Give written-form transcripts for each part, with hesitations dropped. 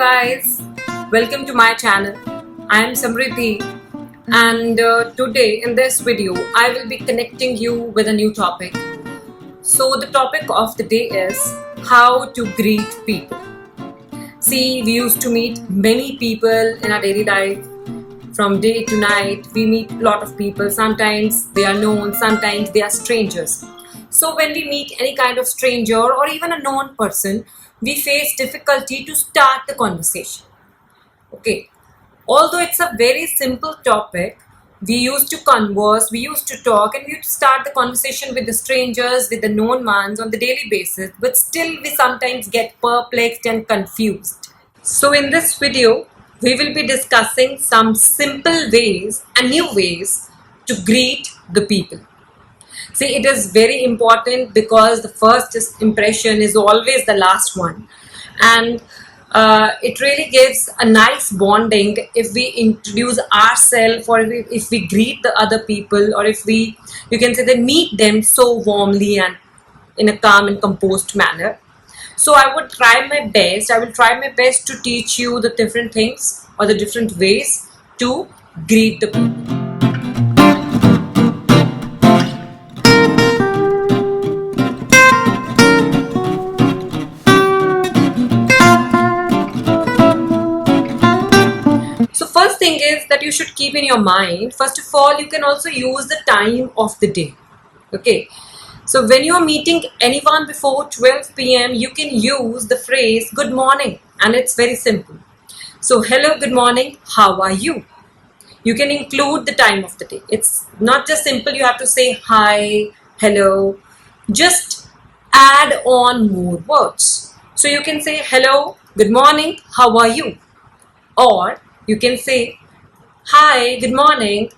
guys, welcome to my channel. I am Samridhi and today in this video I will be connecting you with a new topic. So the topic of the day is how to greet people. See, we used to meet many people in our daily life. From day to night we meet a lot of people. Sometimes they are known, sometimes they are strangers. So when we meet any kind of stranger or even a known person, we face difficulty to start the conversation. Okay, although it's a very simple topic, we used to converse, we used to talk, and we used to start the conversation with the strangers, with the known ones on the daily basis, but still we sometimes get perplexed and confused. So in this video, we will be discussing some simple ways and new ways to greet the people. See, it is very important because the first impression is always the last one, and it really gives a nice bonding if we introduce ourselves, or if we greet the other people, or if you can say, they meet them so warmly and in a calm and composed manner. So I will try my best to teach you the different things or the different ways to greet the people. So first thing is that you should keep in your mind, first of all, you can also use the time of the day. Okay, so when you are meeting anyone before 12 p.m, you can use the phrase good morning, and it's very simple. So hello, good morning, how are you? You can include the time of the day. It's not just simple, you have to say hi, hello, just add on more words. So you can say hello, good morning, how are you? Or you can say, hi, good morning,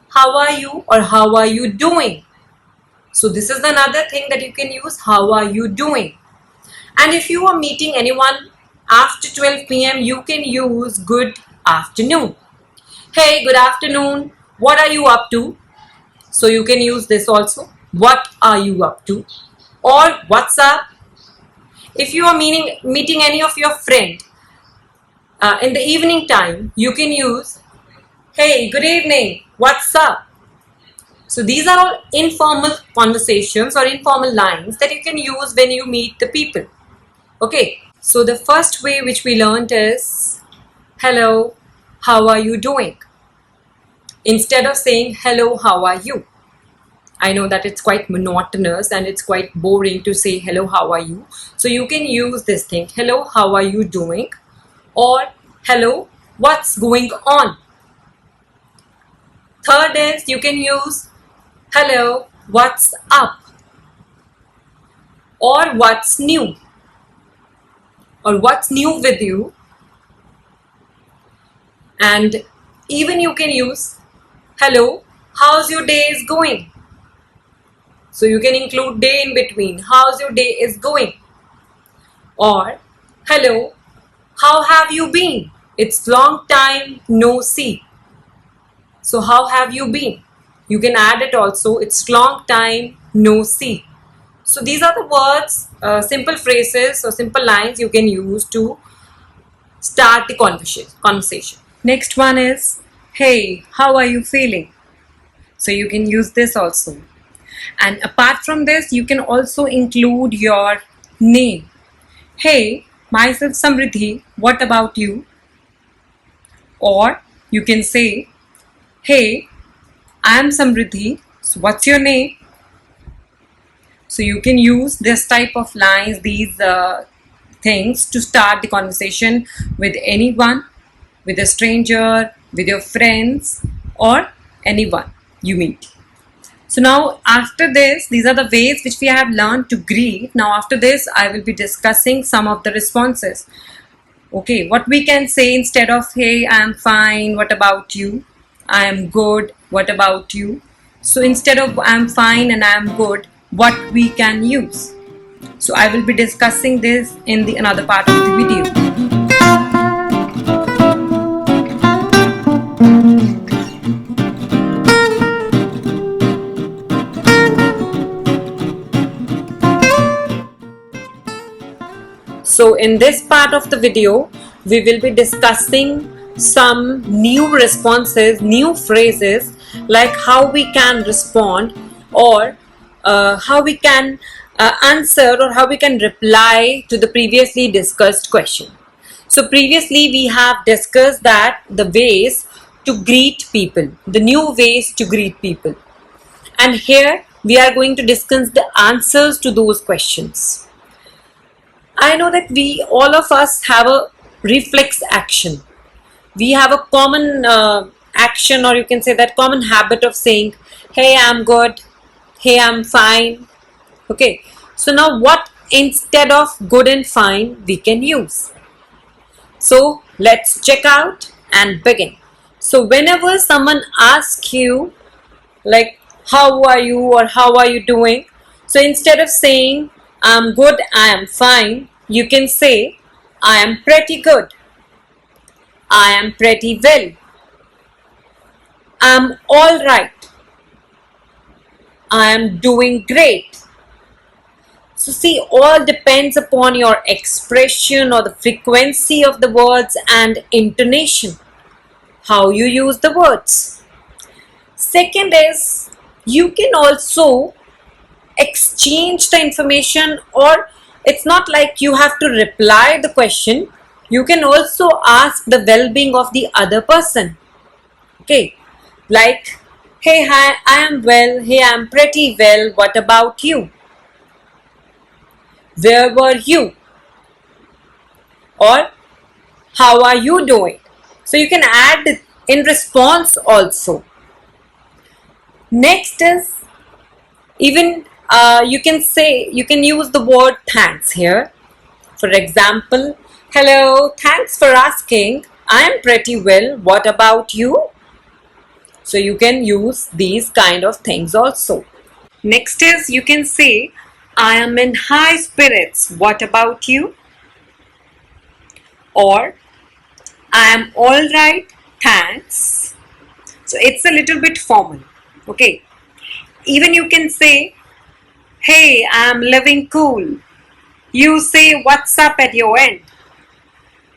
how are you, or how are you doing? So this is another thing that you can use, how are you doing? And if you are meeting anyone after 12 p.m, you can use good afternoon. Hey, good afternoon, what are you up to? So you can use this also, what are you up to? Or what's up? If you are meeting any of your friend, in the evening time, you can use, hey, good evening, what's up? So these are all informal conversations or informal lines that you can use when you meet the people. Okay, so the first way which we learned is, hello, how are you doing? Instead of saying, hello, how are you? I know that it's quite monotonous and it's quite boring to say, hello, how are you? So you can use this thing, hello, how are you doing? Or hello, what's going on? Third is, you can use hello, what's up? Or what's new? Or what's new with you? And even you can use hello, how's your day is going? So you can include day in between, how's your day is going? Or hello, how have you been? It's long time no see. So how have you been? You can add it also, it's long time no see. So these are the words, simple phrases or simple lines you can use to start the conversation. Next one is, hey, how are you feeling? So you can use this also. And apart from this, you can also include your name. Hey, myself Samridhi, what about you? Or you can say, hey, I am Samridhi, so what's your name? So you can use this type of lines, these things to start the conversation with anyone, with a stranger, with your friends, or anyone you meet. So now after this, these are the ways which we have learned to greet. Now after this, I will be discussing some of the responses. Okay, what we can say instead of, hey, I am fine, what about you? I am good, what about you? So instead of I am fine and I am good, what we can use? So I will be discussing this in the another part of the video. So in this part of the video, we will be discussing some new responses, new phrases, like how we can respond, or how we can answer, or how we can reply to the previously discussed question. So previously we have discussed that the ways to greet people, the new ways to greet people. And here we are going to discuss the answers to those questions. I know that all of us have a reflex action. We have a common action, or you can say that common habit of saying, hey, I'm good, hey, I'm fine. Okay, so now what instead of good and fine we can use? So let's check out and begin. So whenever someone asks you, like, how are you, or how are you doing? So instead of saying I'm good, I am fine, you can say I am pretty good, I am pretty well, I'm all right, I am doing great. So see, all depends upon your expression or the frequency of the words and intonation, how you use the words. Second is, you can also exchange the information, or it's not like you have to reply the question. You can also ask the well-being of the other person. Okay, like, hey, hi, I am well, hey, I'm pretty well, what about you? Where were you? Or how are you doing? So you can add in response also. Next is, even you can use the word thanks here. For example, hello, thanks for asking, I am pretty well, what about you? So you can use these kind of things also. Next is, you can say, I am in high spirits, what about you? Or I am all right, thanks. So it's a little bit formal. Okay. Even you can say, hey, I am living cool. You say, what's up at your end?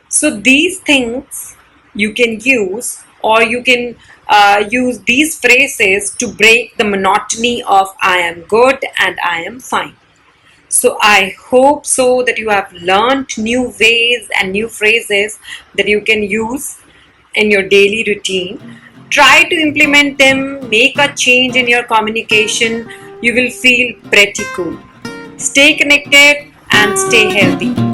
So these things you can use, or you can use these phrases to break the monotony of I am good and I am fine. So I hope so that you have learned new ways and new phrases that you can use in your daily routine. Try to implement them, make a change in your communication. You will feel pretty cool. Stay connected and stay healthy.